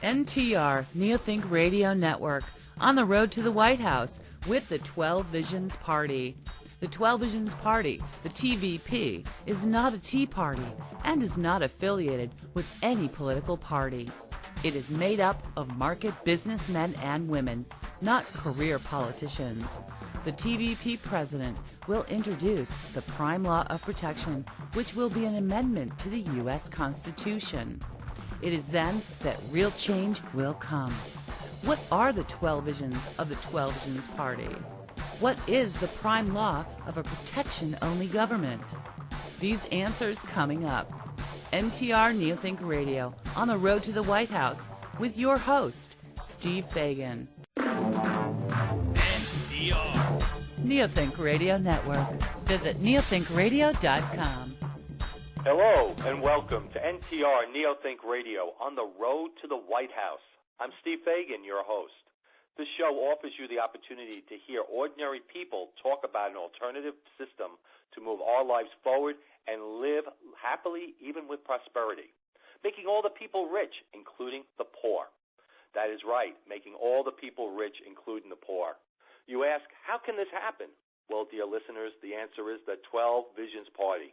NTR, Neothink Radio Network, on the road to the White House with the 12 Visions Party. The 12 Visions Party, the TVP, is not a tea party and is not affiliated with any political party. It is made up of market businessmen and women, not career politicians. The TVP president will introduce the Prime Law of Protection, which will be an amendment to the U.S. Constitution. It is then that real change will come. What are the 12 visions of the 12 Visions Party? What is the prime law of a protection-only government? These answers coming up. NTR Neothink Radio, on the road to the White House, with your host, Steve Fagan. NTR. Neothink Radio Network. Visit neothinkradio.com. Hello and welcome to NTR Neothink Radio on the road to the White House. I'm Steve Fagan, your host. This show offers you the opportunity to hear ordinary people talk about an alternative system to move our lives forward and live happily even with prosperity, making all the people rich, including the poor. That is right, making all the people rich, including the poor. You ask, how can this happen? Well, dear listeners, the answer is the 12 Visions Party.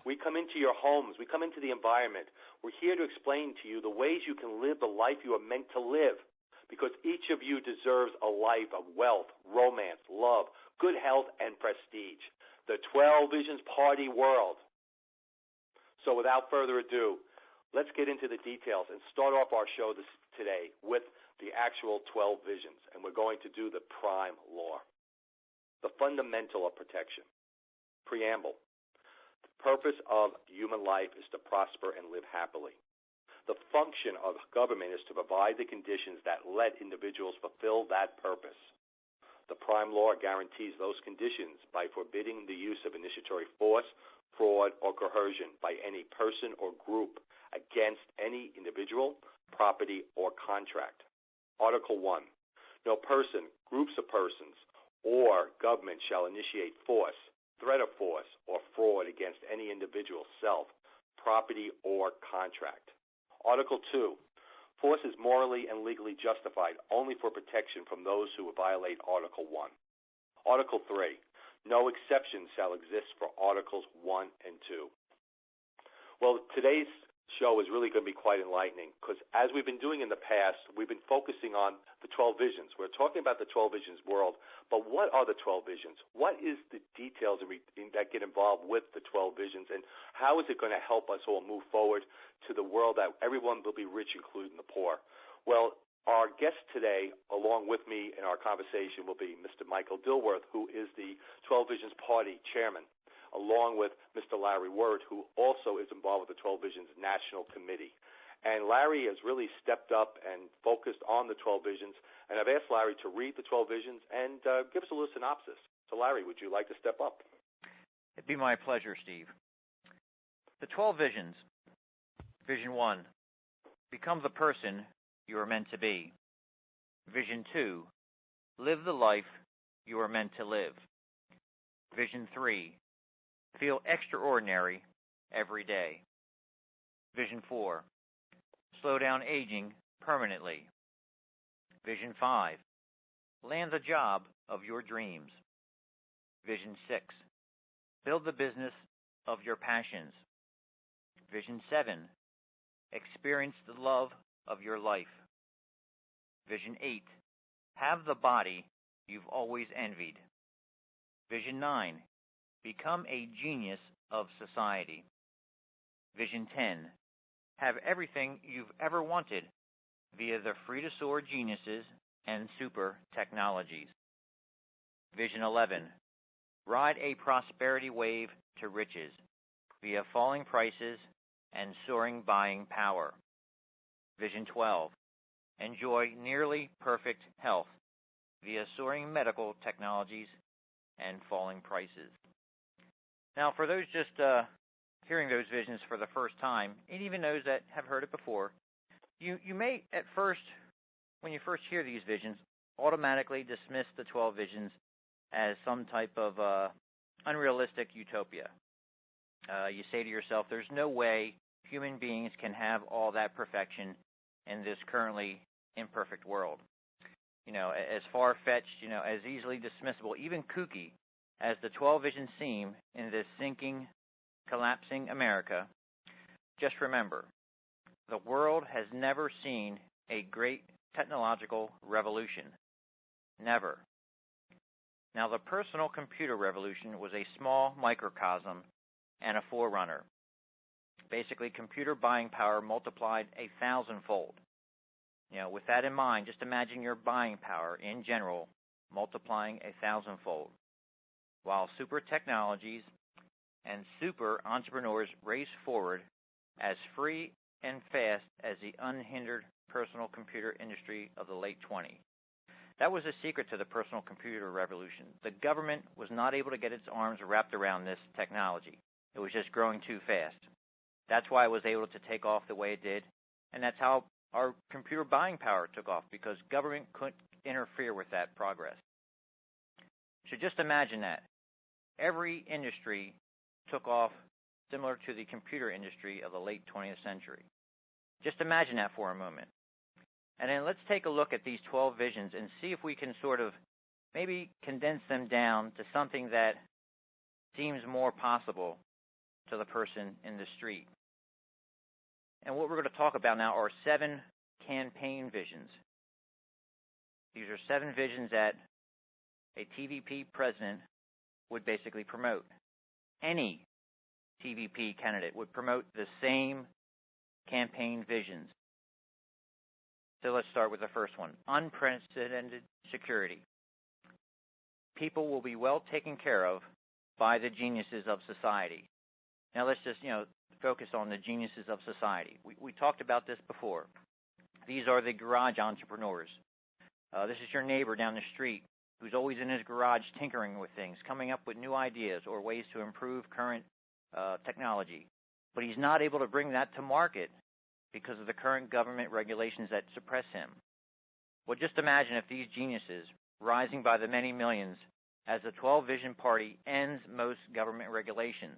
We come into your homes. We come into the environment. We're here to explain to you the ways you can live the life you are meant to live, because each of you deserves a life of wealth, romance, love, good health, and prestige. The 12 Visions Party world. So without further ado, let's get into the details and start off our show today with the actual 12 visions. And we're going to do the prime law, the fundamental of protection. Preamble. Purpose of human life is to prosper and live happily. The function of government is to provide the conditions that let individuals fulfill that purpose. The prime law guarantees those conditions by forbidding the use of initiatory force, fraud, or coercion by any person or group against any individual, property, or contract. Article 1. No person, groups of persons, or government shall initiate force, threat of force, or fraud against any individual, self, property, or contract. Article 2. Force is morally and legally justified only for protection from those who violate Article 1. Article 3. No exceptions shall exist for Articles 1 and 2. Well, today's show is really going to be quite enlightening because as we've been doing in the past, we've been focusing on the 12 visions. We're talking about the 12 visions world, but what are the 12 visions? What is the details that get involved with the 12 visions, and how is it going to help us all move forward to the world that everyone will be rich, including the poor? Well, our guest today, along with me in our conversation, will be Mr. Michael Dilworth, who is the 12 Visions Party chairman, along with Mr. Larry Wert, who also is involved with the 12 Visions National Committee. And Larry has really stepped up and focused on the 12 Visions, and I've asked Larry to read the 12 Visions and give us a little synopsis. So, Larry, would you like to step up? It'd be my pleasure, Steve. The 12 Visions. Vision 1. Become the person you are meant to be. Vision 2. Live the life you are meant to live. Vision 3. Feel extraordinary every day. Vision 4. Slow down aging permanently. Vision 5. Land the job of your dreams. Vision 6. Build the business of your passions. Vision 7. Experience the love of your life. Vision 8. Have the body you've always envied. Vision 9. Become a genius of society. Vision 10. Have everything you've ever wanted via the free-to-soar geniuses and super technologies. Vision 11. Ride a prosperity wave to riches via falling prices and soaring buying power. Vision 12. Enjoy nearly perfect health via soaring medical technologies and falling prices. Now, for those just hearing those visions for the first time, and even those that have heard it before, you may at first, when you first hear these visions, automatically dismiss the 12 visions as some type of unrealistic utopia. You say to yourself, there's no way human beings can have all that perfection in this currently imperfect world. As far-fetched, as easily dismissible, even kooky as the 12 visions seem in this sinking, collapsing America, just remember, the world has never seen a great technological revolution. Never. Now, the personal computer revolution was a small microcosm and a forerunner. Basically, computer buying power multiplied 1,000-fold. With that in mind, just imagine your buying power in general multiplying 1,000-fold, while super technologies and super entrepreneurs race forward as free and fast as the unhindered personal computer industry of the late 20s. That was the secret to the personal computer revolution. The government was not able to get its arms wrapped around this technology. It was just growing too fast. That's why it was able to take off the way it did, and that's how our computer buying power took off, because government couldn't interfere with that progress. So just imagine that. Every industry took off similar to the computer industry of the late 20th century. Just imagine that for a moment. And then let's take a look at these 12 visions and see if we can sort of maybe condense them down to something that seems more possible to the person in the street. And what we're going to talk about now are 7 campaign visions. These are 7 visions that a TVP president would basically promote. Any TVP candidate would promote the same campaign visions. So let's start with the first one. Unprecedented security. People will be well taken care of by the geniuses of society. Now let's just, focus on the geniuses of society. We talked about this before. These are the garage entrepreneurs. This is your neighbor down the street who's always in his garage tinkering with things, coming up with new ideas or ways to improve current technology. But he's not able to bring that to market because of the current government regulations that suppress him. Well, just imagine if these geniuses, rising by the many millions, as the 12 Vision Party ends most government regulations.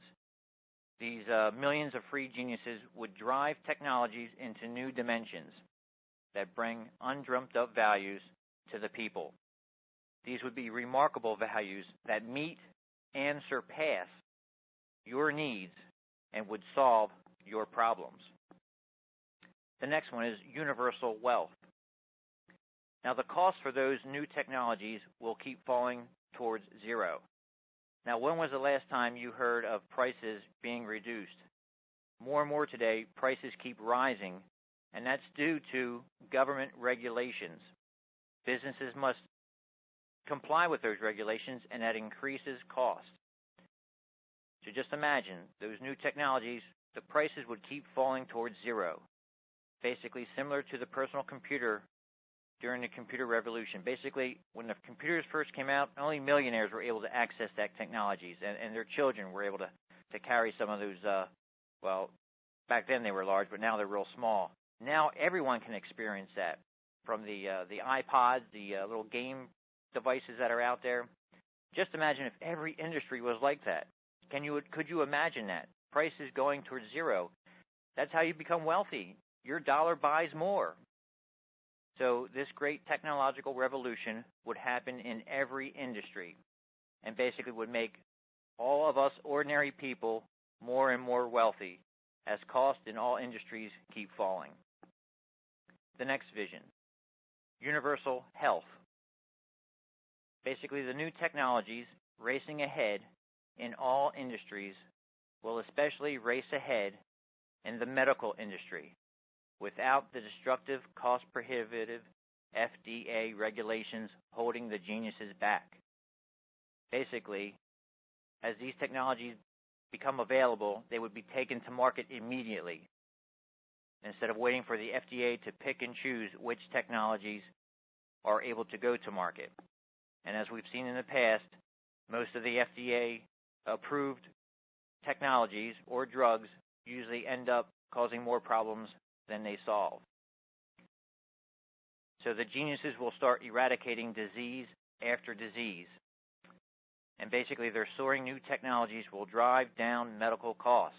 These millions of free geniuses would drive technologies into new dimensions that bring undreamt-of values to the people. These would be remarkable values that meet and surpass your needs and would solve your problems. The next one is universal wealth. Now, the cost for those new technologies will keep falling towards zero. Now, when was the last time you heard of prices being reduced? More and more today, prices keep rising, and that's due to government regulations. Businesses must comply with those regulations, and that increases cost. So just imagine those new technologies, the prices would keep falling towards zero. Basically similar to the personal computer during the computer revolution. Basically, when the computers first came out, only millionaires were able to access that technologies, and their children were able to carry some of those, back then they were large, but now they're real small. Now everyone can experience that, from the iPods, the little game devices that are out there. Just imagine if every industry was like that. Could you imagine that? Prices going towards zero. That's how you become wealthy. Your dollar buys more. So this great technological revolution would happen in every industry and basically would make all of us ordinary people more and more wealthy as costs in all industries keep falling. The next vision, universal health. Basically, the new technologies racing ahead in all industries will especially race ahead in the medical industry, without the destructive, cost-prohibitive FDA regulations holding the geniuses back. Basically, as these technologies become available, they would be taken to market immediately, instead of waiting for the FDA to pick and choose which technologies are able to go to market. And as we've seen in the past, most of the FDA-approved technologies or drugs usually end up causing more problems than they solve. So the geniuses will start eradicating disease after disease. And basically their soaring new technologies will drive down medical costs.